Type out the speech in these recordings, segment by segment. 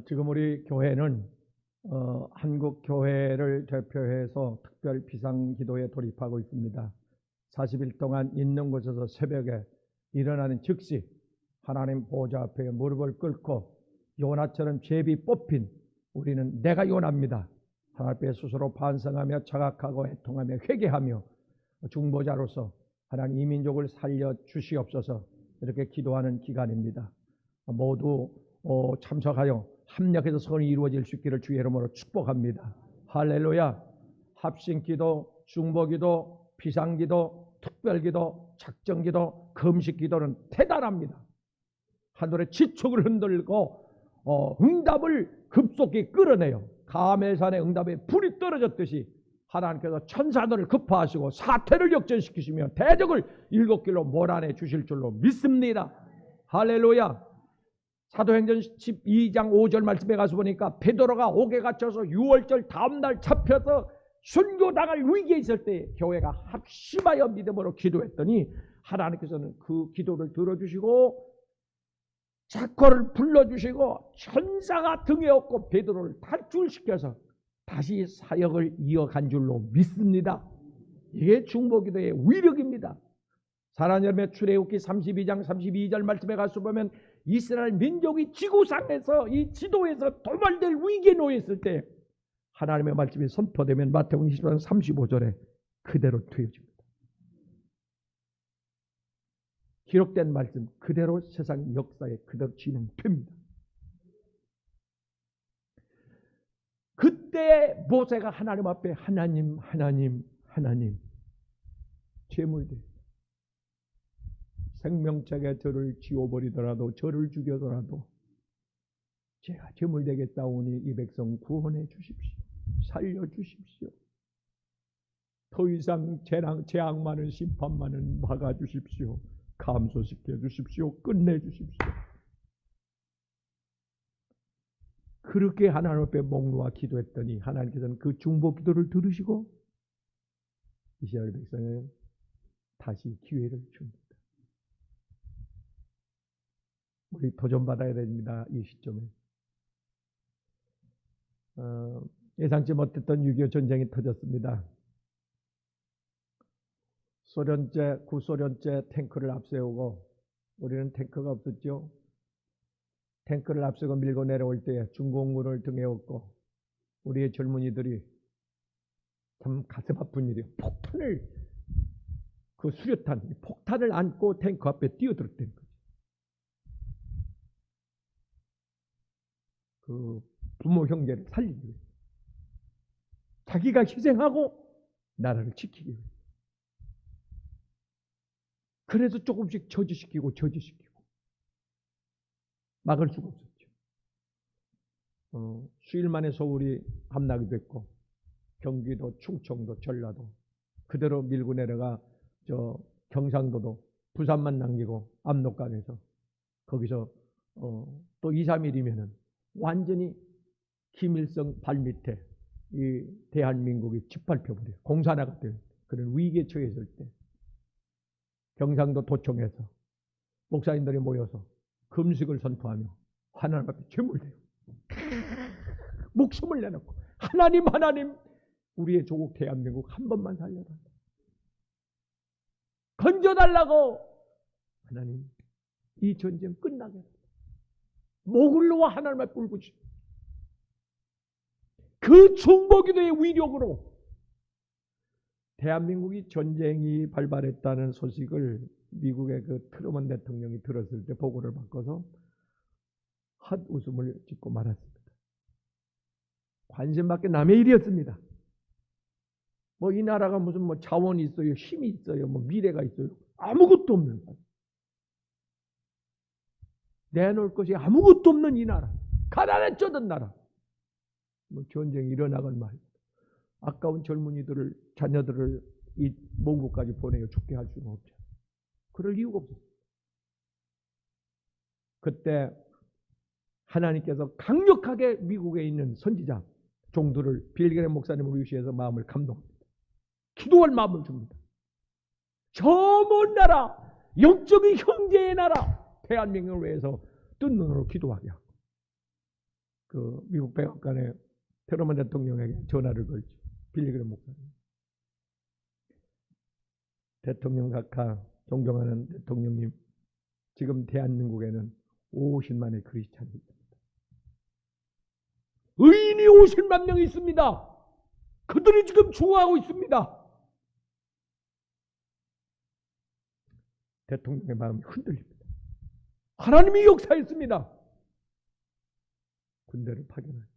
지금 우리 교회는 한국 교회를 대표해서 특별 비상기도에 돌입하고 있습니다. 40일 동안 있는 곳에서 새벽에 일어나는 즉시 하나님 보좌 앞에 무릎을 꿇고 요나처럼 제비 뽑힌 우리는 내가 요나입니다. 하나님 앞에 스스로 반성하며 자각하고 애통하며 회개하며 중보자로서 하나님 이 민족을 살려주시옵소서 이렇게 기도하는 기간입니다. 모두 참석하여 합력해서 선이 이루어질 수 있기를 주의 이름으로 축복합니다. 할렐루야. 합심기도, 중보기도, 비상기도, 특별기도, 작정기도, 금식기도는 대단합니다. 하늘의 지축을 흔들고 응답을 급속히 끌어내요. 가멜산의 응답에 불이 떨어졌듯이 하나님께서 천사들을 급파하시고 사태를 역전시키시며 대적을 일곱 길로 몰아내 주실 줄로 믿습니다. 할렐루야. 사도행전 12장 5절 말씀에 가서 보니까 베드로가 옥에 갇혀서 6월절 다음날 잡혀서 순교당할 위기에 있을 때 교회가 합심하여 믿음으로 기도했더니 하나님께서는 그 기도를 들어주시고 작고를 불러주시고 천사가 등에 업고 베드로를 탈출시켜서 다시 사역을 이어간 줄로 믿습니다. 이게 중보기도의 위력입니다. 사랑하는 여러분, 출애굽기 32장 32절 말씀에 가서 보면 이스라엘 민족이 지구상에서 이 지도에서 도말될 위기에 놓였을 때 하나님의 말씀이 선포되면 마태복음 24장 35절에 그대로 되어집니다. 기록된 말씀 그대로 세상 역사에 그대로 진행됩니다. 그때 모세가 하나님 앞에 하나님 제물들 생명책에 저를 지워버리더라도 저를 죽여더라도 제가 제물되겠다오니 이 백성 구원해 주십시오. 살려주십시오. 더 이상 재앙 많은 심판만은 막아주십시오. 감소시켜 주십시오. 끝내주십시오. 그렇게 하나님 앞에 목 놓아 기도했더니 하나님께서는 그 중보 기도를 들으시고 이스라엘 백성에 다시 기회를 줍니다. 우리 도전받아야 됩니다. 이 시점에. 예상치 못했던 6.25 전쟁이 터졌습니다. 구소련제 탱크를 앞세우고 우리는 탱크가 없었죠. 탱크를 앞세고 밀고 내려올 때 중공군을 등에 업고 우리의 젊은이들이 참 가슴 아픈 일이에요. 폭탄을 안고 탱크 앞에 뛰어들었다는 거죠. 그 부모 형제를 살리기 위해 자기가 희생하고 나라를 지키기 위해 그래서 조금씩 저지시키고 막을 수가 없었죠. 수일 만에 서울이 함락이 됐고 경기도, 충청도, 전라도 그대로 밀고 내려가 경상도도 부산만 남기고 압록강에서 거기서 또 2, 3일이면은 완전히 김일성 발밑에 이 대한민국이 짓밟혀버려요. 공산화가 되는 그런 위기에 처했을 때 경상도 도청에서 목사님들이 모여서 금식을 선포하며 하나님 앞에 제물대요. 목숨을 내놓고 하나님 우리의 조국 대한민국 한 번만 살려달라. 건져달라고 하나님 이 전쟁 끝나게 목을 놓아 하나님 앞에 울부짖 그 중보기도의 위력으로 대한민국이 전쟁이 발발했다는 소식을 미국의 그 트루먼 대통령이 들었을 때 보고를 바꿔서 헛웃음을 짓고 말았습니다. 관심밖에 남의 일이었습니다. 이 나라가 무슨 자원이 있어요, 힘이 있어요, 미래가 있어요. 아무것도 없는 나라. 내놓을 것이 아무것도 없는 이 나라. 가난에 쩌든 나라. 전쟁이 일어나건 말이죠. 아까운 젊은이들을, 자녀들을 이 먼 곳까지 보내어 죽게 할 수는 없죠. 그럴 이유가 없어요. 그때 하나님께서 강력하게 미국에 있는 선지자 종들을 빌그레 목사님을 위시해서 마음을 감동합니다. 기도할 마음을 줍니다. 저 먼 나라, 영적인 형제의 나라 대한민국을 위해서 뜬 눈으로 기도하게 하고 그 미국 백악관에 트럼프 대통령에게 전화를 걸죠. 빌리그램 목사님. 대통령 각하, 존경하는 대통령님, 지금 대한민국에는 50만의 크리스찬이 있습니다. 의인이 50만 명이 있습니다. 그들이 지금 죽어가고 있습니다. 대통령의 마음이 흔들립니다. 하나님이 역사했습니다. 군대를 파견하죠.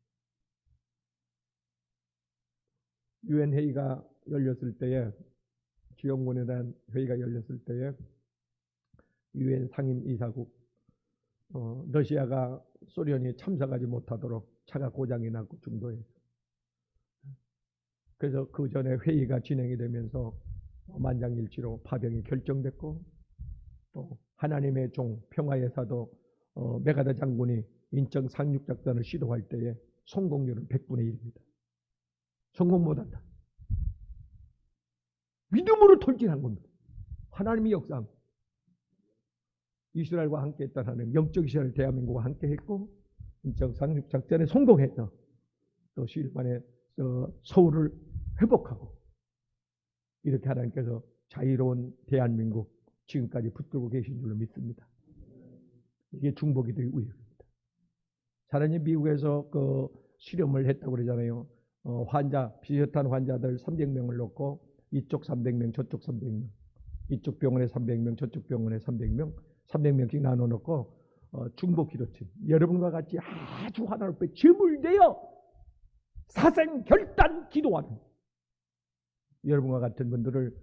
유엔 회의가 열렸을 때에, 지원군에 대한 회의가 열렸을 때에 유엔 상임 이사국 러시아가 소련이 참석하지 못하도록 차가 고장이 났고 중도에서, 그래서 그 전에 회의가 진행이 되면서 만장일치로 파병이 결정됐고, 또 하나님의 종 평화의 사도 메가다 장군이 인천 상륙작전을 시도할 때에 성공률은 100분의 1입니다. 성공 못한다. 믿음으로 돌진한 겁니다. 하나님이 역사한 겁니다. 이스라엘과 함께 했던 하나님, 영적 이스라엘 대한민국과 함께 했고, 인천 상륙작전에 성공해서 또 10일 만에 서울을 회복하고, 이렇게 하나님께서 자유로운 대한민국 지금까지 붙들고 계신 줄로 믿습니다. 이게 중보기도의 우역입니다. 사람이 미국에서 그 실험을 했다고 그러잖아요. 환자, 비슷한 환자들 300명을 놓고 이쪽 300명, 저쪽 300명, 이쪽 병원에 300명, 저쪽 병원에 300명, 300명씩 나눠 놓고 중보기도팀, 여러분과 같이 아주 하나님 앞에 제물되어 사생결단 기도하는, 여러분과 같은 분들을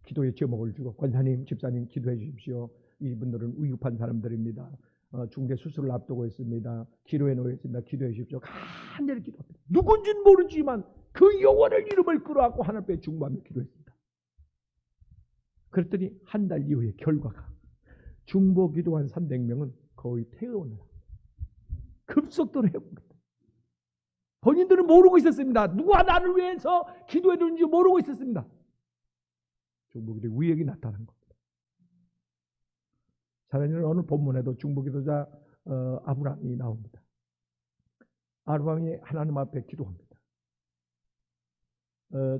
기도의 제목을 주고, 권사님, 집사님 기도해 주십시오. 이분들은 위급한 사람들입니다. 중대 수술을 앞두고 있습니다. 기도에 놓여 있습니다. 기도해 주십시오. 간절히 기도합니다. 누군지는 모르지만 그 영혼의 이름을 끌어안고 하나님 앞에 중보하며 기도했습니다. 그랬더니 한 달 이후에 결과가, 중보 기도한 300명은 거의 퇴원을 급속도로 회복합니다. 본인들은 모르고 있었습니다. 누가 나를 위해서 기도해 주는지 모르고 있었습니다. 중보기도의 위력이 나타난 겁니다. 사랑하는 오늘 본문에도 중보기도자 아브라함이 나옵니다. 아브라함이 하나님 앞에 기도합니다.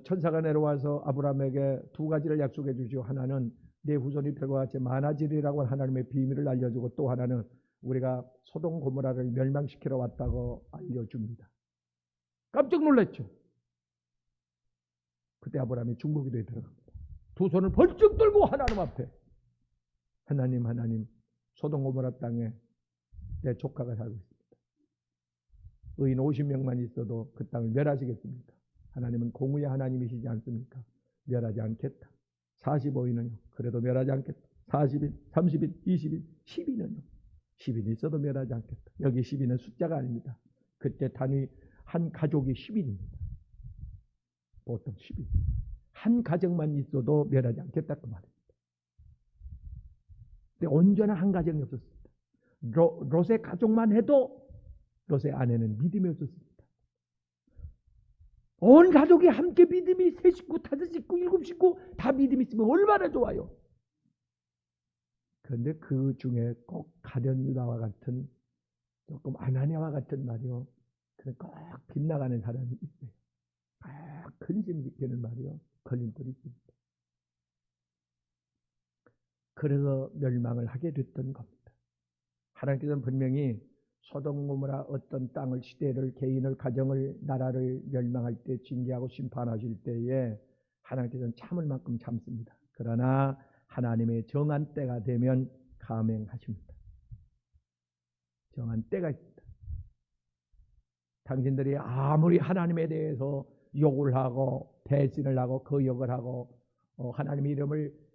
천사가 내려와서 아브라함에게 두 가지를 약속해 주시오. 하나는 내 후손이 별과 같이 많아지리라고 하나님의 비밀을 알려주고, 또 하나는 우리가 소돔 고모라를 멸망시키러 왔다고 알려줍니다. 깜짝 놀랐죠. 그때 아브라함이 중보기도에 들어갑니다. 두 손을 벌쩍 들고 하나님 앞에, 하나님, 소돔 고모라 땅에 내 조카가 살고 있습니다. 의인 50명만 있어도 그 땅을 멸하시겠습니까? 하나님은 공의의 하나님이시지 않습니까? 멸하지 않겠다. 45인은요, 그래도 멸하지 않겠다. 40인, 30인, 20인, 10인은요, 10인 있어도 멸하지 않겠다. 여기 10인은 숫자가 아닙니다. 그때 단위 한 가족이 10인입니다. 보통 10인. 한 가정만 있어도 멸하지 않겠다 그 말입니다. 근데 온전한 한 가정이 없었습니다. 롯의 가족만 해도 롯의 아내는 믿음이 없었습니다. 온 가족이 함께 믿음이, 세 식구, 다섯 식구, 일곱 식구 다 믿음이 있으면 얼마나 좋아요. 그런데 그 중에 꼭 가룟 유다와 같은, 조금 아나니아와 같은 말이요, 꼭 빗나가는 사람이 있어요. 근심 지키는 말이요, 걸림돌이 있습니다. 그래서 멸망을 하게 됐던 겁니다. 하나님께서는 분명히 소돔 고모라 어떤 땅을, 시대를, 개인을, 가정을, 나라를 멸망할 때, 징계하고 심판하실 때에 하나님께서는 참을 만큼 참습니다. 그러나 하나님의 정한 때가 되면 감행하십니다. 정한 때가 있습니다. 당신들이 아무리 하나님에 대해서 욕을 하고 배신을 하고 거역을 하고 하나님의 이름을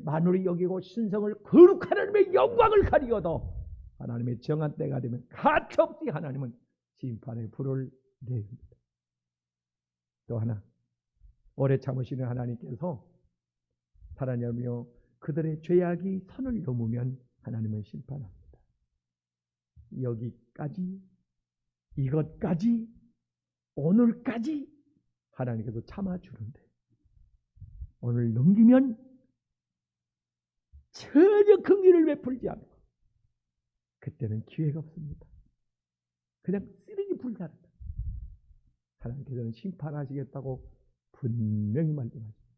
만홀히 여기고 신성을 거룩한 하나님의 영광을 가리어도 하나님의 정한 때가 되면 가차없이 하나님은 심판의 불을 내립니다. 또 하나, 오래 참으시는 하나님께서 살아내며 그들의 죄악이 선을 넘으면 하나님은 심판합니다. 여기까지, 이것까지, 오늘까지 하나님께서 참아주는데, 오늘 넘기면 전혀 긍휼을 베풀지 않고 그때는 기회가 없습니다. 그냥 쓰레기 불사르다. 하나님께서는 심판하시겠다고 분명히 말씀하십니다.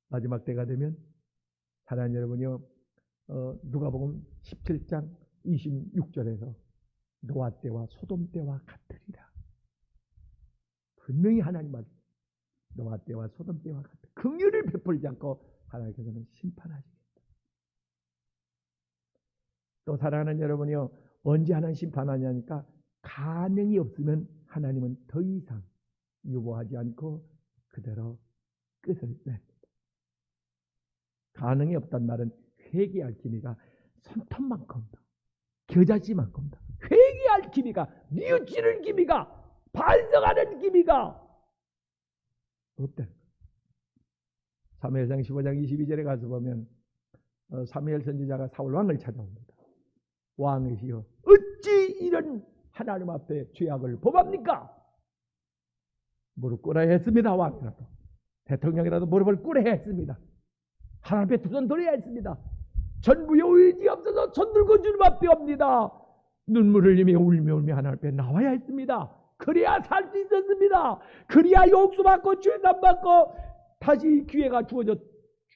마지막 때가 되면 사랑하는 여러분이요, 누가복음 17장 26절에서 노아 때와 소돔 때와 같으리라. 분명히 하나님 말씀. 노아 때와 소돔 때와 같으리라. 긍휼을 베풀지 않고 하나님께서는 심판하시겠다. 또 사랑하는 여러분이요, 언제 하나님 심판하냐니까 가능이 없으면 하나님은 더 이상 유보하지 않고 그대로 끝을 냅니다. 가능이 없단 말은 회개할 기미가 손톱만큼 더, 겨자씨만큼 더 회개할 기미가, 뉘우치는 기미가, 반성하는 기미가 없다는 거예요. 사무엘상 15장 22절에 가서 보면 사무엘 선지자가 사울 왕을 찾아옵니다. 왕이시여, 어찌 이런 하나님 앞에 죄악을 범합니까? 무릎 꿇어야 했습니다. 왕이라도 대통령이라도 무릎을 꿇어야 했습니다. 하나님 앞에 두 손 들어야 했습니다. 전부의 의지 없어서 손 들고 주님 앞에 옵니다. 눈물 흘리며 울며 하나님 앞에 나와야 했습니다. 그래야 살 수 있었습니다. 그래야 용서받고 죄담 받고 다시 기회가 주어져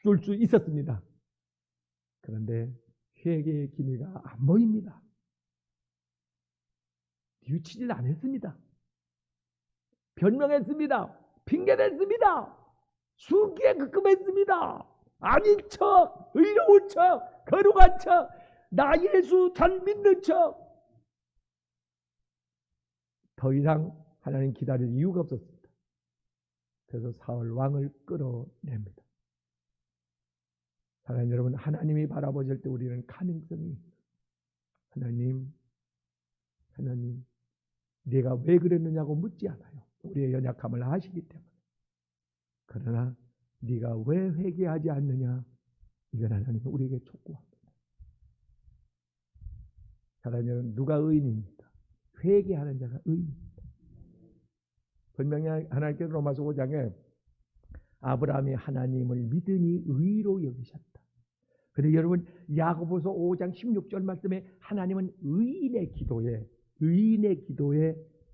줄 수 있었습니다. 그런데 회개의 기미가 안 보입니다. 뉘우치질 않았습니다. 변명했습니다. 핑계냈습니다. 수기에 급급했습니다. 아닌 척, 의로운 척, 거룩한 척, 나 예수 잘 믿는 척. 더 이상 하나님 기다릴 이유가 없었습니다. 그래서 사울 왕을 끌어냅니다. 사랑하는 여러분, 하나님이 바라보실 때 우리는 가능성이 있어요. 하나님, 내가 왜 그랬느냐고 묻지 않아요. 우리의 연약함을 아시기 때문에. 그러나 네가 왜 회개하지 않느냐, 이건 하나님은 우리에게 촉구합니다. 사랑하는 여러분, 누가 의인입니까? 회개하는 자가 의인입니다. 분명히 하나님께서 로마서 5장에 아브라함이 하나님을 믿으니 의로 여기셨다. 그런데 여러분, 야고보서 5장 16절 말씀에 하나님은 의인의 기도에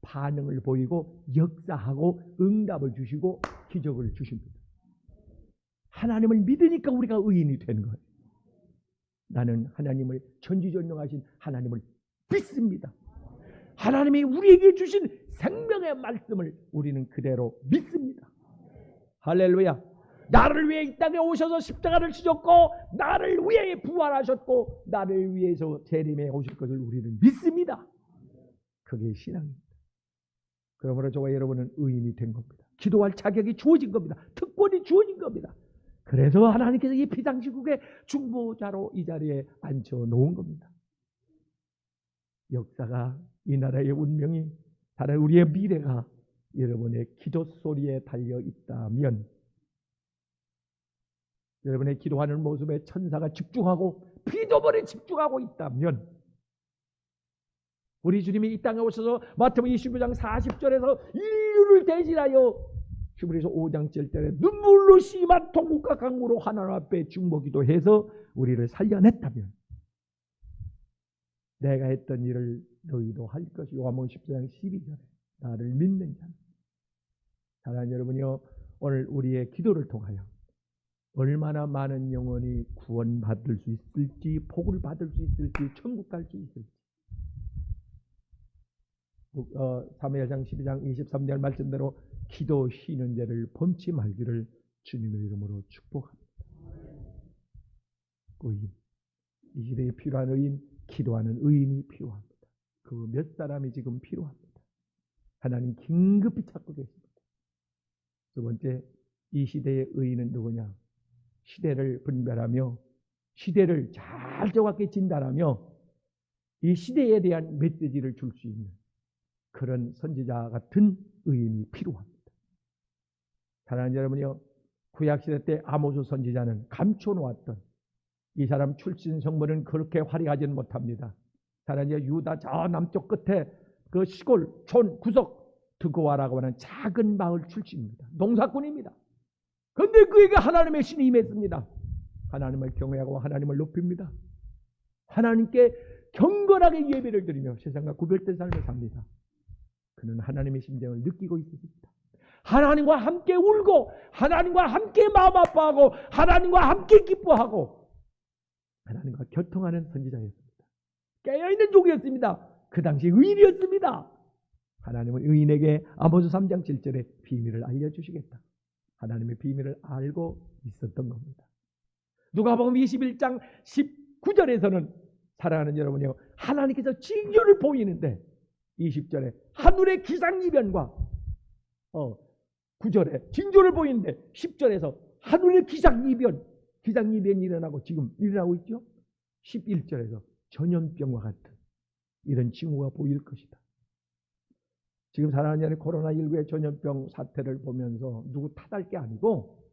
반응을 보이고 역사하고 응답을 주시고 기적을 주십니다. 하나님을 믿으니까 우리가 의인이 된 거예요. 나는 하나님을, 전지전능하신 하나님을 믿습니다. 하나님이 우리에게 주신 생명의 말씀을 우리는 그대로 믿습니다. 할렐루야. 나를 위해 이 땅에 오셔서 십자가를 지셨고 나를 위해 부활하셨고 나를 위해서 재림에 오실 것을 우리는 믿습니다. 그게 신앙입니다. 그러므로 저와 여러분은 의인이 된 겁니다. 기도할 자격이 주어진 겁니다. 특권이 주어진 겁니다. 그래서 하나님께서 이 비상시국에 중보자로 이 자리에 앉혀놓은 겁니다. 역사가, 이 나라의 운명이, 다른 우리의 미래가 여러분의 기도 소리에 달려 있다면, 여러분의 기도하는 모습에 천사가 집중하고 피조물이 집중하고 있다면, 우리 주님이 이 땅에 오셔서 마태복음 25장 40절에서 인류를 대신하여 히브리서 5장 7절에 눈물로 심한 통곡과 강구로 하나님 앞에 중보기도해서 우리를 살려냈다면, 내가 했던 일을 너희도 할 것이 요한복음 14장 12절에 나를 믿는 자는. 사랑하는 여러분이요, 오늘 우리의 기도를 통하여 얼마나 많은 영혼이 구원받을 수 있을지, 복을 받을 수 있을지, 천국 갈 수 있을지. 사무엘상 12장 23절 말씀대로 기도 쉬는 죄를 범치 말기를 주님의 이름으로 축복합니다. 의인, 이 시대에 필요한 의인, 기도하는 의인이 필요합니다. 그 몇 사람이 지금 필요합니다. 하나님 긴급히 찾고 계십니다. 두 번째, 이 시대의 의인은 누구냐? 시대를 분별하며 시대를 잘 정확히 진단하며 이 시대에 대한 메시지를 줄 수 있는 그런 선지자 같은 의인이 필요합니다. 사랑하는 여러분이요, 구약시대 때 아모스 선지자는 감춰놓았던 이 사람 출신 성분은 그렇게 화려하지는 못합니다. 사랑하는 유다 저 남쪽 끝에 그 시골 촌 구석 드고아라고 하는 작은 마을 출신입니다. 농사꾼입니다. 그런데 그에게 하나님의 신이 임했습니다. 하나님을 경외하고 하나님을 높입니다. 하나님께 경건하게 예배를 드리며 세상과 구별된 삶을 삽니다. 그는 하나님의 심정을 느끼고 있습니다. 하나님과 함께 울고 하나님과 함께 마음 아파하고 하나님과 함께 기뻐하고 하나님과 교통하는 선지자였습니다. 깨어있는 종이었습니다. 그 당시 의인이었습니다. 하나님은 의인에게 아모스 3장 7절에 비밀을 알려주시겠다. 하나님의 비밀을 알고 있었던 겁니다. 누가복음 21장 19절에서는 사랑하는 여러분이요, 하나님께서 징조를 보이는데 20절에 하늘의 기상이변과 9절에 징조를 보이는데 10절에서 하늘의 기상이변이 일어나고 지금 일어나고 있죠. 11절에서 전염병과 같은 이런 징후가 보일 것이다. 지금 사랑하는 여러분, 코로나19의 전염병 사태를 보면서 누구 탓할 게 아니고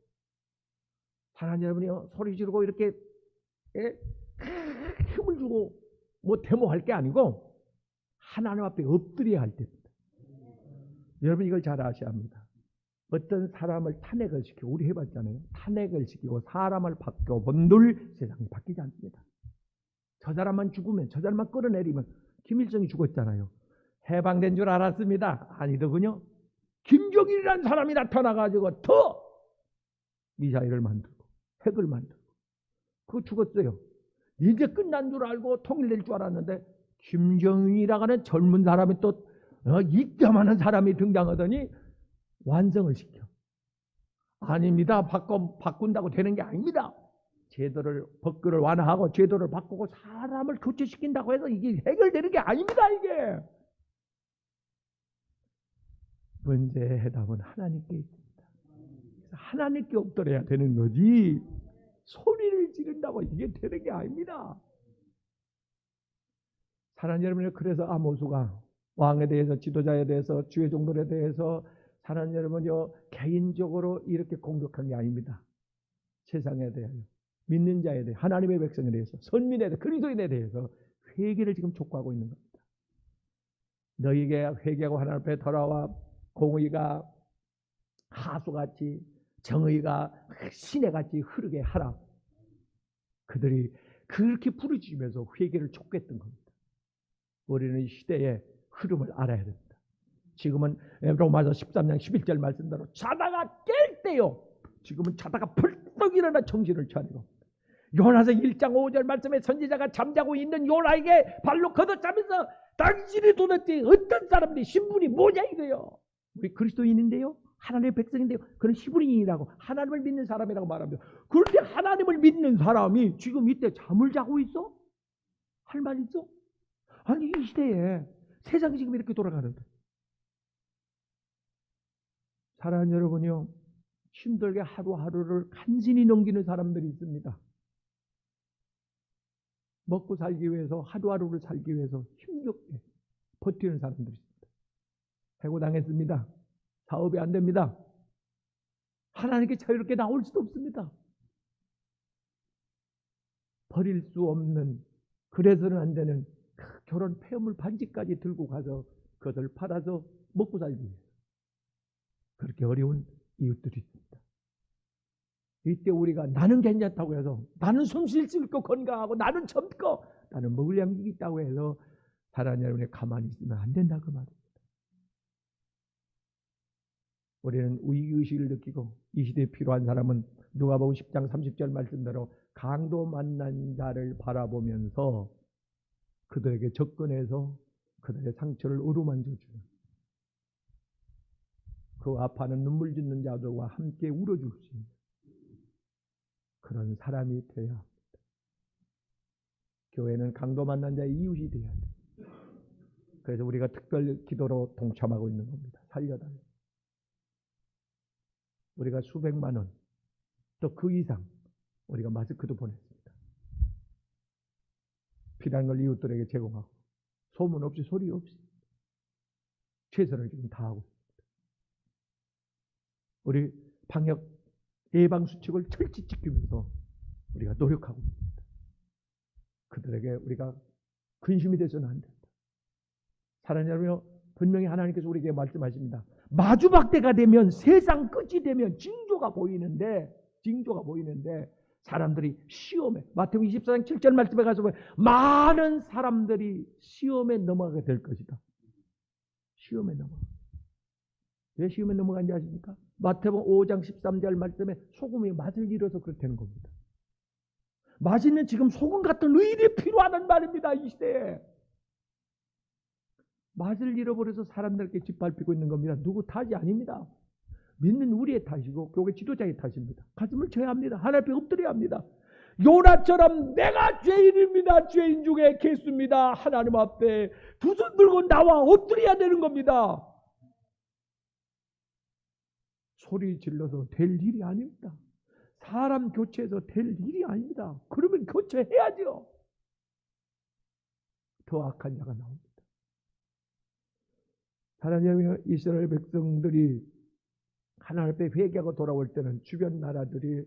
사랑하는 여러분이요, 소리 지르고 이렇게 힘을 주고 뭐 데모할 게 아니고 하나님 앞에 엎드려야 할 때입니다. 여러분 이걸 잘 아셔야 합니다. 어떤 사람을 탄핵을 시키고, 우리 해봤잖아요. 탄핵을 시키고 사람을 바꿔본들 세상이 바뀌지 않습니다. 저 사람만 죽으면, 저 사람만 끌어내리면, 김일성이 죽었잖아요. 해방된 줄 알았습니다. 아니더군요. 김정일이라는 사람이 나타나가지고 더 미사일을 만들고 핵을 만들고 그거 죽었어요. 이제 끝난 줄 알고 통일될 줄 알았는데 김정일이라고 하는 젊은 사람이 또 이때만한 사람이 등장하더니 완성을 시켜. 아닙니다. 바꾼다고 되는 게 아닙니다. 제도를, 법규를 완화하고 제도를 바꾸고 사람을 교체시킨다고 해서 이게 해결되는 게 아닙니다. 이게 문제의 해답은 하나님께 있습니다. 하나님께 엎드려야 되는 거지 소리를 지른다고 이게 되는 게 아닙니다. 사랑하는 여러분, 그래서 아모스가 왕에 대해서, 지도자에 대해서, 주의 종들에 대해서 사랑하는 여러분요, 개인적으로 이렇게 공격한 게 아닙니다. 세상에 대하여, 믿는 자에 대해, 하나님의 백성에 대해서, 선민에 대해, 그리스도인에 대해서 회개를 지금 촉구하고 있는 겁니다. 너희에게 회개하고 하나님 앞에 돌아와 공의가 하수같이 정의가 시내같이 흐르게 하라. 그들이 그렇게 부르짖으면서 회개를 촉구했던 겁니다. 우리는 시대의 흐름을 알아야 됩니다. 지금은 로마서 13장 11절 말씀대로 자다가 깰 때요. 지금은 자다가 벌떡 일어나 정신을 차리고, 요나서 1장 5절 말씀에 선지자가 잠자고 있는 요나에게 발로 걷어차면서 당신이 도대체 어떤 사람들이 신분이 뭐냐 이거요. 우리 그리스도인인데요, 하나님의 백성인데요, 그는 히브리인이라고 하나님을 믿는 사람이라고 말합니다. 그런데 하나님을 믿는 사람이 지금 이때 잠을 자고 있어? 할 말 있어? 아니, 이 시대에 세상이 지금 이렇게 돌아가는데, 사랑하는 여러분이요, 힘들게 하루하루를 간신히 넘기는 사람들이 있습니다. 먹고 살기 위해서, 하루하루를 살기 위해서 힘겹게 버티는 사람들이 있습니다. 해고당했습니다. 사업이 안 됩니다. 하나님께 자유롭게 나올 수도 없습니다. 버릴 수 없는, 그래서는 안 되는 결혼 폐업물 반지까지 들고 가서 그것을 팔아서 먹고 살기 위해서 그렇게 어려운 이웃들이 있습니다. 이때 우리가 나는 괜찮다고 해서, 나는 숨 쉴 수 있고 건강하고, 나는 젊고, 나는 먹을 양식이 있다고 해서 사랑하는 여러분이 가만히 있으면 안 된다 그 말입니다. 우리는 위기의식을 느끼고, 이 시대에 필요한 사람은 누가복음 10장 30절 말씀대로 강도 만난 자를 바라보면서 그들에게 접근해서 그들의 상처를 어루만져주는, 그 아파하는 눈물 짓는 자들과 함께 울어줄 수 있는 그런 사람이 되어야 합니다. 교회는 강도 만난 자의 이웃이 되어야 돼요. 그래서 우리가 특별 기도로 동참하고 있는 겁니다. 살려달라. 우리가 수백만 원, 또 그 이상 우리가 마스크도 보냈습니다. 필요한 걸 이웃들에게 제공하고, 소문 없이 소리 없이 최선을 지금 다하고 있습니다. 우리 방역 예방 수칙을 철저히 지키면서 우리가 노력하고 있습니다. 그들에게 우리가 근심이 돼서는 안 된다. 사랑하는 여러분, 분명히 하나님께서 우리에게 말씀하십니다. 마주박대가 되면, 세상 끝이 되면 징조가 보이는데 사람들이 시험에, 마태복음 24장 7절 말씀에 가서 보면 많은 사람들이 시험에 넘어가게 될 것이다. 시험에 넘어가. 왜 시험에 넘어간지 아십니까? 마태복음 5장 13절 말씀에 소금이 맛을 잃어서 그렇다는 겁니다. 맛있는 지금 소금 같은 의인이 필요하단 말입니다. 이 시대에. 맛을 잃어버려서 사람들께 짓밟히고 있는 겁니다. 누구 탓이 아닙니다. 믿는 우리의 탓이고 교회 지도자의 탓입니다. 가슴을 쳐야 합니다. 하나님 앞에 엎드려야 합니다. 요나처럼 내가 죄인입니다. 죄인 중에 개수입니다. 하나님 앞에 두 손 들고 나와 엎드려야 되는 겁니다. 소리 질러서 될 일이 아닙니다. 사람 교체해서 될 일이 아닙니다. 그러면 교체해야죠. 더 악한 자가 나옵니다. 하나님의 이스라엘 백성들이 하나님 앞에 회개하고 돌아올 때는 주변 나라들이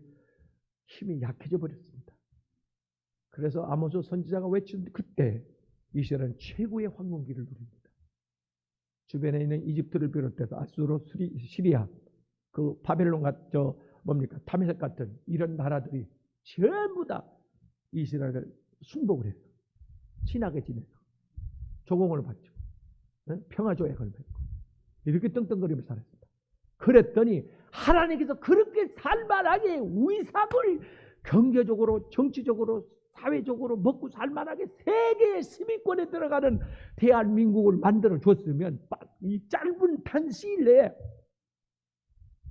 힘이 약해져 버렸습니다. 그래서 아모스 선지자가 외친 그때 이스라엘은 최고의 황금기를 누립니다. 주변에 있는 이집트를 비롯해서 아수르, 시리아, 그 바벨론 같은 다메섹 같은 이런 나라들이 전부 다 이스라엘을 순복을 해서 친하게 지내서 조공을 받죠. 평화조약을 맺고 이렇게 떵떵거리며 살았습니다. 그랬더니 하나님께서 그렇게 살만하게 위상을 경제적으로, 정치적으로, 사회적으로 먹고 살만하게 세계의 10위권에 들어가는 대한민국을 만들어 줬으면 이 짧은 단시일 내에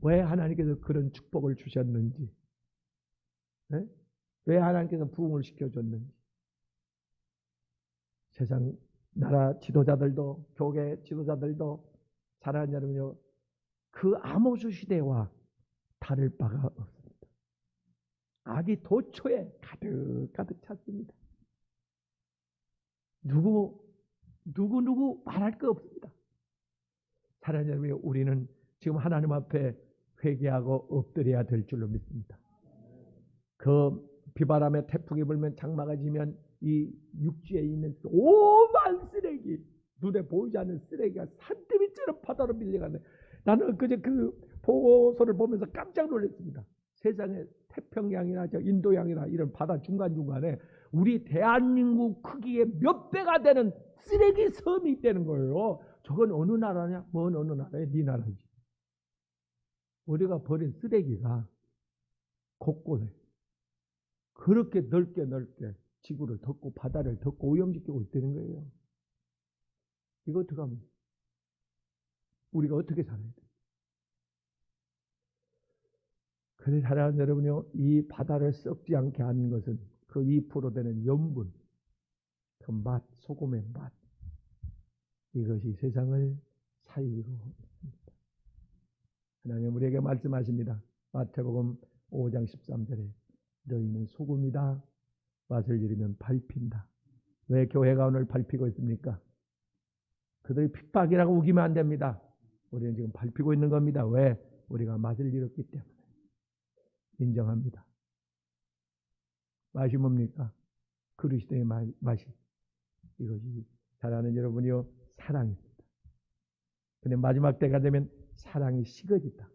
왜 하나님께서 그런 축복을 주셨는지, 왜 하나님께서 부흥을 시켜줬는지, 세상 나라 지도자들도, 교계 지도자들도, 사랑하는 여러분요, 그 아모스 시대와 다를 바가 없습니다. 악이 도처에 가득 찼습니다. 누구 말할 거 없습니다. 사랑하는 여러분, 우리는 지금 하나님 앞에 회개하고 엎드려야 될 줄로 믿습니다. 그 비바람에 태풍이 불면 장마가 지면 이 육지에 있는 오만 쓰레기, 눈에 보이지 않는 쓰레기가 산더미처럼 바다로 밀려가네. 나는 그제 그 보고서를 보면서 깜짝 놀랐습니다. 세상에 태평양이나 인도양이나 이런 바다 중간중간에 우리 대한민국 크기의 몇 배가 되는 쓰레기 섬이 있다는 거예요. 저건 어느 나라냐? 먼 어느 나라에 네 나라지. 우리가 버린 쓰레기가 곳곳에 그렇게 넓게 지구를 덮고 바다를 덮고 오염시키고 있다는 거예요. 이거 어떻게 하면 우리가 어떻게 살아야 돼요? 그래서 사랑하는 여러분요, 이 바다를 썩지 않게 하는 것은 그 2% 되는 염분, 그 맛, 소금의 맛, 이것이 세상을 살리고 있습니다. 하나님 우리에게 말씀하십니다. 마태복음 5장 13절에 너희는 소금이다. 맛을 잃으면 밟힌다. 왜 교회가 오늘 밟히고 있습니까? 그들이 핍박이라고 우기면 안 됩니다. 우리는 지금 밟히고 있는 겁니다. 왜? 우리가 맛을 잃었기 때문에. 인정합니다. 맛이 뭡니까? 그리스도의 맛이. 이것이 사랑하는 여러분이요, 사랑입니다. 근데 마지막 때가 되면 사랑이 식어진다.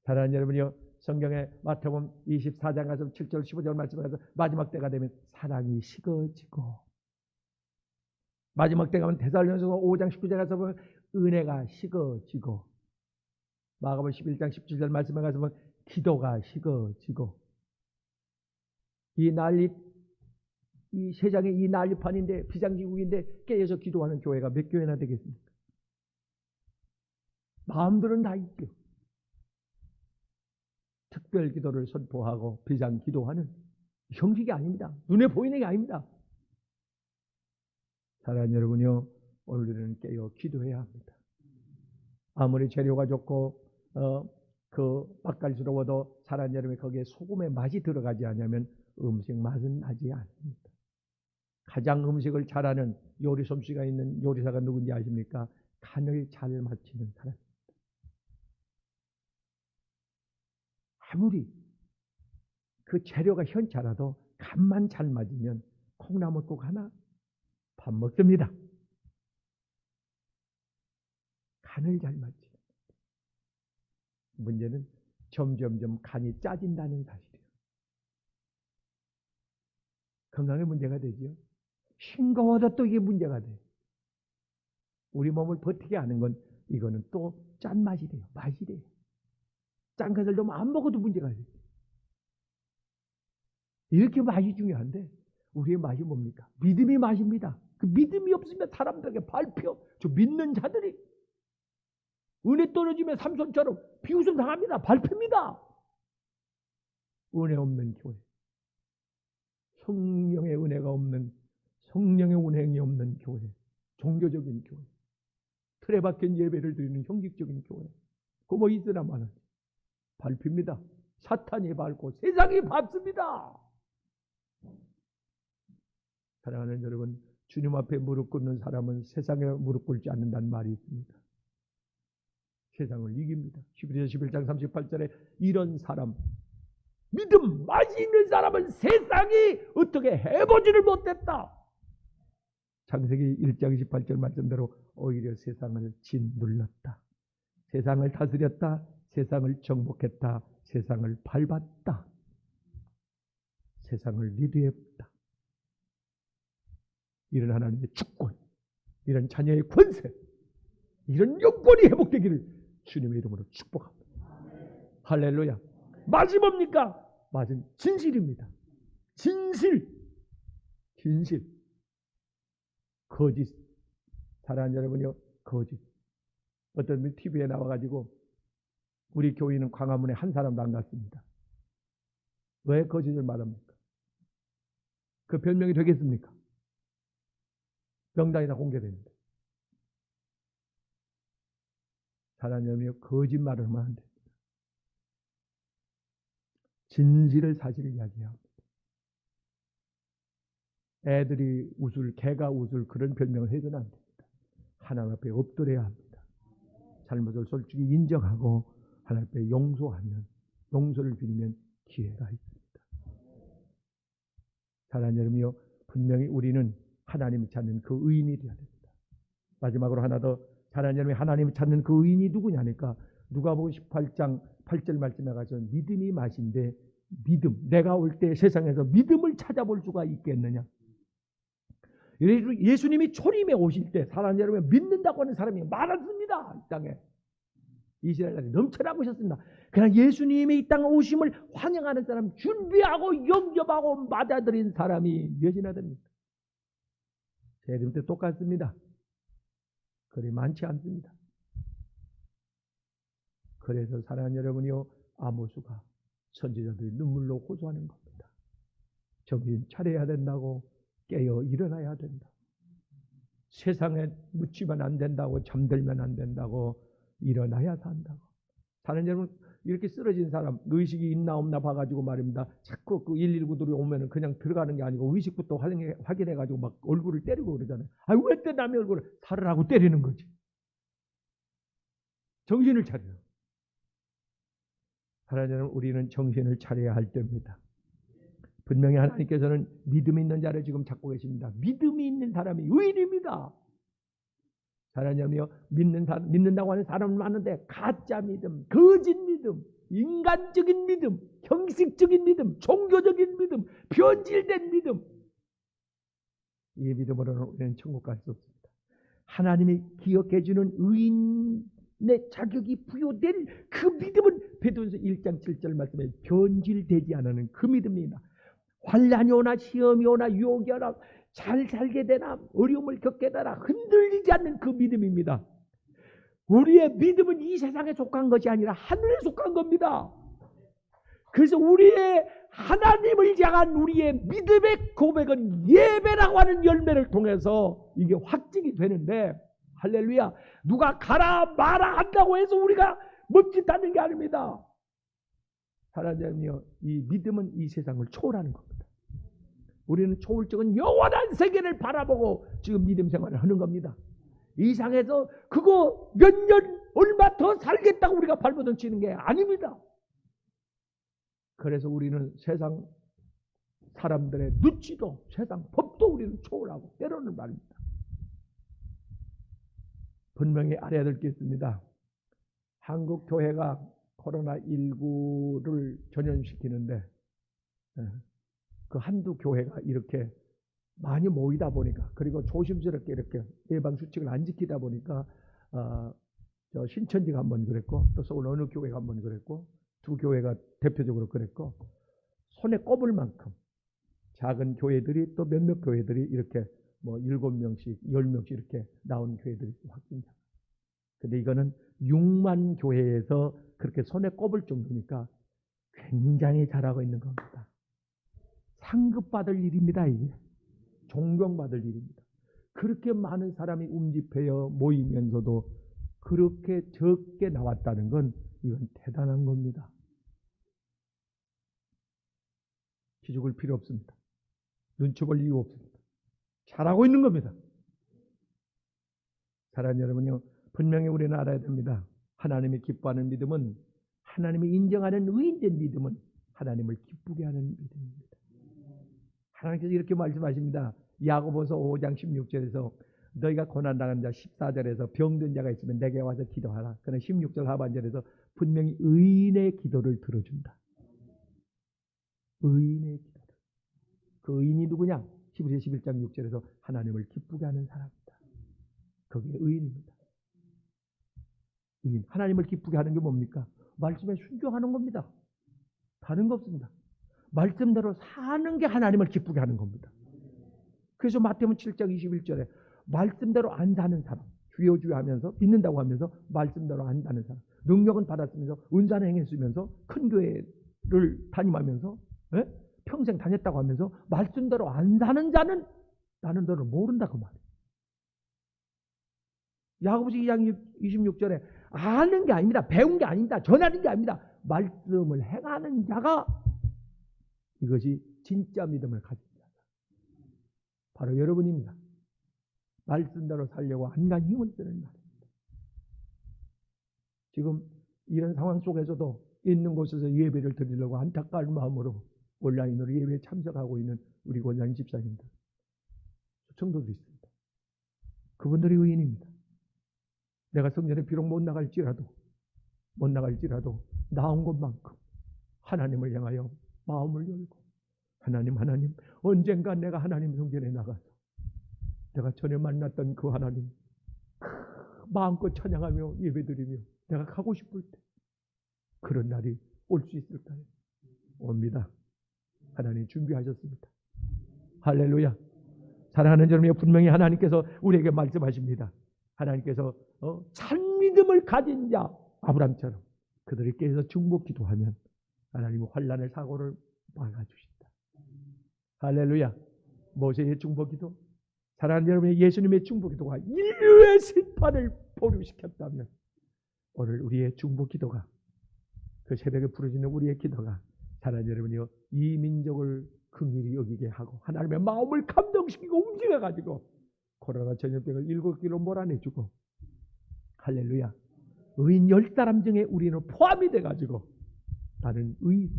사랑하는 여러분이요, 성경에 마태복음 24장 가서 7절 15절 말씀에 가서 마지막 때가 되면 사랑이 식어지고, 마지막 때가 되면 데살로니가서 5장 19절 가서 보면 은혜가 식어지고, 마가복음 11장 17절 말씀에 가서 보면 기도가 식어지고, 이 세상에 이 난리판인데, 비상지국인데 깨어서 기도하는 교회가 몇 교회나 되겠습니까? 마음들은 다 있죠. 특별 기도를 선포하고 비상 기도하는 형식이 아닙니다. 눈에 보이는 게 아닙니다. 사랑하는 여러분요, 오늘은 깨어 기도해야 합니다. 아무리 재료가 좋고 그 맛깔스러워도 사랑하는 여러분이 거기에 소금의 맛이 들어가지 않으면 음식 맛은 나지 않습니다. 가장 음식을 잘하는 요리 솜씨가 있는 요리사가 누군지 아십니까? 간을 잘 맞추는 사람. 아무리 그 재료가 현찮아도 간만 잘 맞으면 콩나물국 하나 밥 먹습니다. 간을 잘 맞추는. 문제는 점점점 간이 짜진다는 사실이에요. 건강에 문제가 되죠. 싱거워도 또 이게 문제가 돼요. 우리 몸을 버티게 하는 건 이거는 또 짠맛이 돼요. 맛이 돼요. 짠 것을 너무 안 먹어도 문제가 돼요. 이렇게 맛이 중요한데 우리의 맛이 뭡니까? 믿음이 맛입니다. 그 믿음이 없으면 사람들에게 밟혀. 저 믿는 자들이 은혜 떨어지면 삼손처럼 비웃음 당합니다. 밟힙니다. 은혜 없는 교회. 성령의 은혜가 없는, 성령의 운행이 없는 교회. 종교적인 교회. 틀에 박힌 예배를 드리는 형식적인 교회. 그거 뭐 있으나마는 밟힙니다. 사탄이 밟고 세상이 밟습니다. 사랑하는 여러분, 주님 앞에 무릎 꿇는 사람은 세상에 무릎 꿇지 않는다는 말이 있습니다. 세상을 이깁니다. 11장 38절에 이런 사람, 믿음, 맛이 있는 사람은 세상이 어떻게 해보지를 못했다. 창세기 1장 28절 말씀대로 오히려 세상을 짓눌렀다. 세상을 다스렸다. 세상을 정복했다. 세상을 밟았다. 세상을 리드했다. 이런 하나님의 주권, 이런 자녀의 권세, 이런 영권이 회복되기를 주님의 이름으로 축복합니다. 할렐루야. 맛이 뭡니까? 맛은 진실입니다. 진실. 거짓. 사랑하는 여러분요, 거짓. 어떤 분 TV에 나와가지고 우리 교인은 광화문에 한 사람도 안 갔습니다. 왜 거짓을 말합니까? 그 변명이 되겠습니까? 명단이 다 공개됩니다. 사랑하는 여러분요, 거짓말을 하면 안 됩니다. 진실을 사실을 이야기합니다. 애들이 웃을, 개가 웃을 그런 별명을 해서는 안 됩니다. 하나님 앞에 엎드려야 합니다. 잘못을 솔직히 인정하고 하나님 앞에 용서하면, 용서를 빌면 기회가 있습니다. 사랑하는 여러분요, 분명히 우리는 하나님을 찾는 그 의인이 되어야 됩니다. 마지막으로 하나 더, 사랑하는 여러분이 하나님을 찾는 그 의인이 누구냐니까 누가복음 18장 8절 말씀에 가서 믿음이 맛인데, 믿음, 내가 올 때 세상에서 믿음을 찾아볼 수가 있겠느냐. 예수님이 초림에 오실 때 사랑하는 여러분, 믿는다고 하는 사람이 많았습니다. 이 땅에 이스라엘에 넘쳐나고 있었습니다. 그러나 예수님이 이 땅에 오심을 환영하는 사람, 준비하고 영접하고 맞아들인 사람이 몇이나 됩니까? 세림 때 똑같습니다. 그리 많지 않습니다. 그래서 사랑하는 여러분이요, 아모스가 선지자들이 눈물로 호소하는 겁니다. 정신 차려야 된다고, 깨어 일어나야 된다. 세상에 묻히면 안 된다고, 잠들면 안 된다고, 일어나야 산다고. 사랑하는 여러분, 이렇게 쓰러진 사람 의식이 있나 없나 봐가지고 말입니다. 자꾸 그 119들이 오면은 그냥 들어가는 게 아니고 의식부터 확인해가지고 막 얼굴을 때리고 그러잖아요. 아, 왜 때 남의 얼굴을 살으라고 때리는 거지? 정신을 차려. 사랑하는 여러분, 우리는 정신을 차려야 할 때입니다. 분명히 하나님께서는 믿음 있는 자를 지금 찾고 계십니다. 믿음이 있는 사람이 의인입니다. 사랑하는 여러분요, 믿는다고 하는 사람은 많은데 가짜 믿음, 거짓 믿음, 인간적인 믿음, 형식적인 믿음, 종교적인 믿음, 변질된 믿음, 이 믿음으로는 우리는 천국 갈 수 없습니다. 하나님이 기억해 주는 의인의 자격이 부여된 그 믿음은 베드로전서 1장 7절 말씀에 변질되지 않는 그 믿음입니다. 환난이 오나 시험이 오나 유혹이 오나 잘 살게 되나 어려움을 겪게 되나 흔들리지 않는 그 믿음입니다. 우리의 믿음은 이 세상에 속한 것이 아니라 하늘에 속한 겁니다. 그래서 우리의 하나님을 향한 우리의 믿음의 고백은 예배라고 하는 열매를 통해서 이게 확증이 되는데, 할렐루야, 누가 가라 마라 한다고 해서 우리가 멈칫하는 게 아닙니다. 하나님이요, 이 믿음은 이 세상을 초월하는 겁니다. 우리는 초월적인 영원한 세계를 바라보고 지금 믿음 생활을 하는 겁니다. 이 상에서 그거 몇 년 얼마 더 살겠다고 우리가 발버둥 치는 게 아닙니다. 그래서 우리는 세상 사람들의 눈치도 세상 법도 우리는 초월하고 때로는 말입니다. 분명히 알아야 될 게 있습니다. 한국 교회가 코로나19를 전염시키는데 그 한두 교회가 이렇게 많이 모이다 보니까, 그리고 조심스럽게 이렇게 예방 수칙을 안 지키다 보니까 저 신천지가 한번 그랬고, 또 서울 어느 교회가 한번 그랬고, 두 교회가 대표적으로 그랬고, 손에 꼽을 만큼 작은 교회들이, 또 몇몇 교회들이 이렇게 뭐 7명씩 10명씩 이렇게 나온 교회들이 확진자. 근데 이거는 6만 교회에서 그렇게 손에 꼽을 정도니까 굉장히 잘하고 있는 겁니다. 상급받을 일입니다. 이게 존경받을 일입니다. 그렇게 많은 사람이 움집하여 모이면서도 그렇게 적게 나왔다는 건 이건 대단한 겁니다. 기죽을 필요 없습니다. 눈치 볼 이유 없습니다. 잘하고 있는 겁니다. 사랑하는 여러분요, 분명히 우리는 알아야 됩니다. 하나님이 기뻐하는 믿음은, 하나님이 인정하는 의인된 믿음은 하나님을 기쁘게 하는 믿음입니다. 하나님께서 이렇게 말씀하십니다. 야고보서 5장 16절에서 너희가 고난당한 자, 14절에서 병든 자가 있으면 내게 와서 기도하라. 그러나 16절 하반절에서 분명히 의인의 기도를 들어준다. 의인의 기도를. 그 의인이 누구냐? 히브리서 11장 6절에서 하나님을 기쁘게 하는 사람이다. 그게 의인입니다. 의인. 하나님을 기쁘게 하는 게 뭡니까? 말씀에 순종하는 겁니다. 다른 거 없습니다. 말씀대로 사는 게 하나님을 기쁘게 하는 겁니다. 그래서 마태복음 7장 21절에 말씀대로 안 사는 사람, 주여 주여 하면서 믿는다고 하면서 말씀대로 안 사는 사람, 능력은 받았으면서 은사는 행했으면서 큰 교회를 다니면서 평생 다녔다고 하면서 말씀대로 안 사는 자는 나는 너를 모른다 그 말이에요. 야고보서 2장 26절에 아는 게 아닙니다. 배운 게 아닙니다. 전하는 게 아닙니다. 말씀을 행하는 자가 이것이 진짜 믿음을 가진 자다. 바로 여러분입니다. 말씀대로 살려고 안간 힘을 쓰는 말입니다. 지금 이런 상황 속에서도 있는 곳에서 예배를 드리려고 안타까운 마음으로 온라인으로 예배에 참석하고 있는 우리 권장님 집사님들, 청도도 있습니다. 그분들이 의인입니다. 내가 성전에 비록 못 나갈지라도 나온 것만큼 하나님을 향하여 마음을 열고 하나님 언젠가 내가 하나님 성전에 나가서 내가 전에 만났던 그 하나님 마음껏 찬양하며 예배드리며 내가 가고 싶을 때 그런 날이 올 수 있을까요? 옵니다. 하나님 준비하셨습니다. 할렐루야. 사랑하는 여러분, 분명히 하나님께서 우리에게 말씀하십니다. 하나님께서 참 믿음을 가진 자 아브람처럼 그들이 깨서 중복 기도하면 하나님은 환난의 사고를 막아주신다. 할렐루야. 모세의 중복 기도, 사랑하는 여러분의 예수님의 중복 기도가 인류의 심판을 보류시켰다면 오늘 우리의 중복 기도가, 그 새벽에 부르짖는 우리의 기도가 사랑하는 여러분이요, 이 민족을 긍휼히 여기게 하고 하나님의 마음을 감동시키고 움직여가지고 코로나 전염병을 7개로 몰아내주고, 할렐루야, 의인 10사람 중에 우리는 포함이 돼가지고 나는 의인,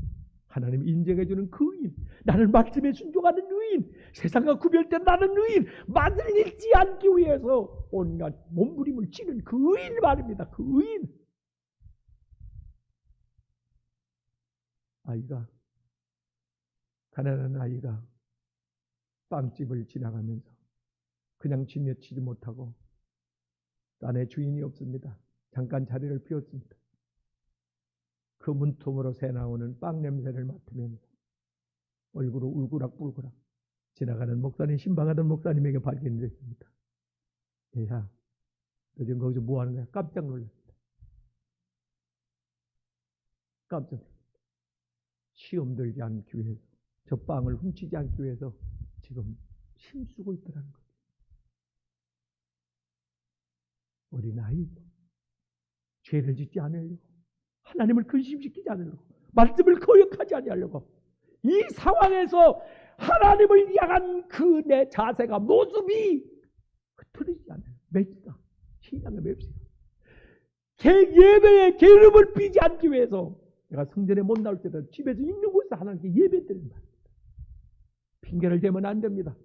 하나님 인정해주는 그 의인, 나는 말씀에 순종하는 의인, 세상과 구별된 나는 의인, 맛을 잃지 않기 위해서 온갖 몸부림을 치는 그 의인 말입니다. 그 의인. 아이가, 가난한 아이가 빵집을 지나가면서 그냥 지내치지 못하고 안에 주인이 없습니다. 잠깐 자리를 비웠습니다. 그 문틈으로 새나오는 빵 냄새를 맡으면서 얼굴을 울그락불그락 지나가는 목사님, 신방하던 목사님에게 발견이 됐습니다. 얘야, 너 지금 거기서 뭐 하는 거야? 깜짝 놀랐습니다. 깜짝 놀랐습니다. 시험 들지 않기 위해서, 저 빵을 훔치지 않기 위해서 지금 힘쓰고 있더라는 거죠. 어린아이, 죄를 짓지 않으려고, 하나님을 근심시키지 않으려고, 말씀을 거역하지 않으려고, 이 상황에서 하나님을 향한 그 내 자세가, 모습이 흐트리지 않아요. 맵시다. 신앙의 맵시다. 제 예배에 게으름을 삐지 않기 위해서 내가 성전에 못 나올 때도 집에서 있는 곳에서 하나님께 예배드리는 말입니다. 핑계를 대면 안 됩니다.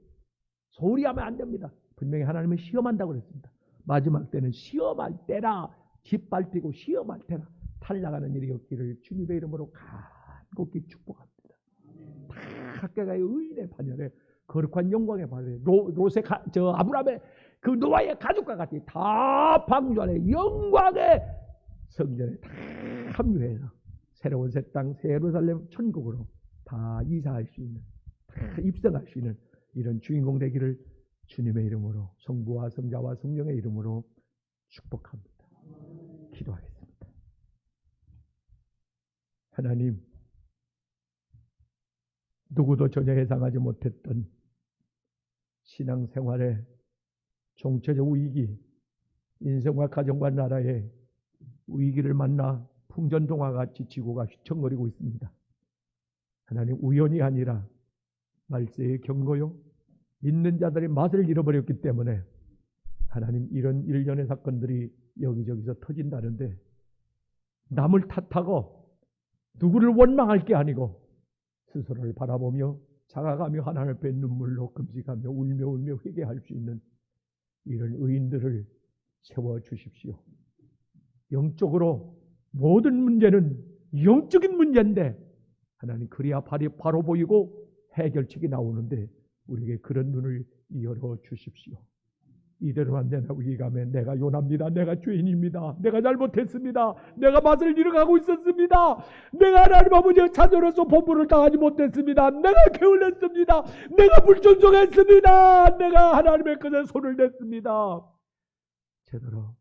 소리하면 안 됩니다. 분명히 하나님은 시험한다고 그랬습니다. 마지막 때는 시험할 때라, 짓밟히고 시험할 때라 탈락하는 일이 없기를 주님의 이름으로 간곡히 축복합니다. 다 각각의 의인의 반열에 거룩한 영광의 반열에 아브라함의 그 노아의 가족과 같이 다 방주 안에 영광의 성전에 다 합류해서 새로운 새 땅, 새 예루살렘 천국으로 다 이사할 수 있는, 다 입성할 수 있는 이런 주인공 되기를 주님의 이름으로, 성부와 성자와 성령의 이름으로 축복합니다. 기도하겠습니다. 하나님, 누구도 전혀 예상하지 못했던 신앙생활의 정체적 위기, 인생과 가정과 나라의 위기를 만나 풍전등화같이 지구가 휘청거리고 있습니다. 하나님, 우연이 아니라 말세의 경고요, 믿는 자들의 맛을 잃어버렸기 때문에 하나님, 이런 일련의 사건들이 여기저기서 터진다는데 남을 탓하고 누구를 원망할 게 아니고 스스로를 바라보며 자각하며 하나님 앞에 눈물로 금식하며 울며 회개할 수 있는 이런 의인들을 세워주십시오. 영적으로 모든 문제는 영적인 문제인데 하나님, 그래야 바로 보이고 해결책이 나오는데 우리에게 그런 눈을 열어주십시오. 이대로 안 되나 위기감에 내가 요나입니다. 내가 죄인입니다. 내가 잘못했습니다. 내가 맛을 잃어가고 있었습니다. 내가 하나님 아버지의 자녀로서 본분을 다하지 못했습니다. 내가 게을렀습니다. 내가 불순종했습니다. 내가 하나님의 것에 손을 댔습니다. 제대로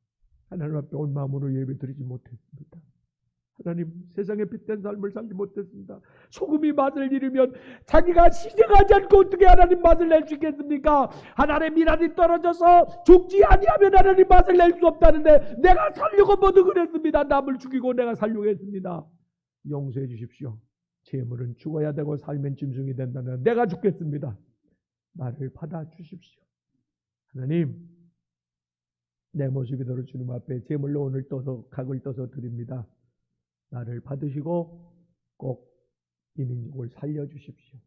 하나님 앞에 온 마음으로 예배드리지 못했습니다. 하나님, 세상에 빛된 삶을 살지 못했습니다. 소금이 맛을 잃으면 자기가 희생하지 않고 어떻게 하나님 맛을 낼 수 있겠습니까? 하나님의 미랄이 떨어져서 죽지 아니하면 하나님 맛을 낼 수 없다는데 내가 살려고 모두 그랬습니다. 남을 죽이고 내가 살려고 했습니다. 용서해 주십시오. 재물은 죽어야 되고 살면 짐승이 된다면 내가 죽겠습니다. 나를 받아주십시오. 하나님, 내 모습이대로 주님 앞에 재물로 오늘 떠서 각을 떠서 드립니다. 나를 받으시고 꼭 이 민족을 살려주십시오.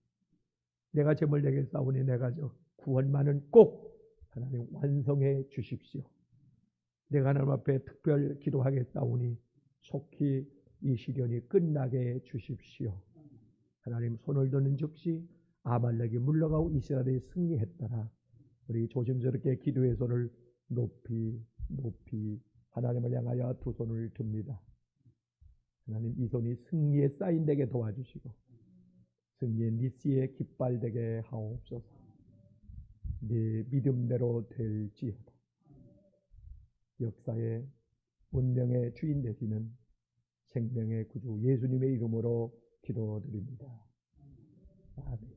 내가 재물 내겠사오니 내가 구원만은 꼭 하나님 완성해 주십시오. 내가 하나님 앞에 특별 기도하겠사오니 속히 이 시련이 끝나게 해 주십시오. 하나님, 손을 드는 즉시 아말렉이 물러가고 이스라엘이 승리했더라. 우리 조심스럽게 기도의 손을 높이 하나님을 향하여 두 손을 듭니다. 하나님, 이 손이 승리의 사인 되게 도와주시고 승리의 니시의 깃발 되게 하옵소서. 네 믿음대로 될지어다. 역사의 운명의 주인 되시는 생명의 구주 예수님의 이름으로 기도드립니다. 아멘.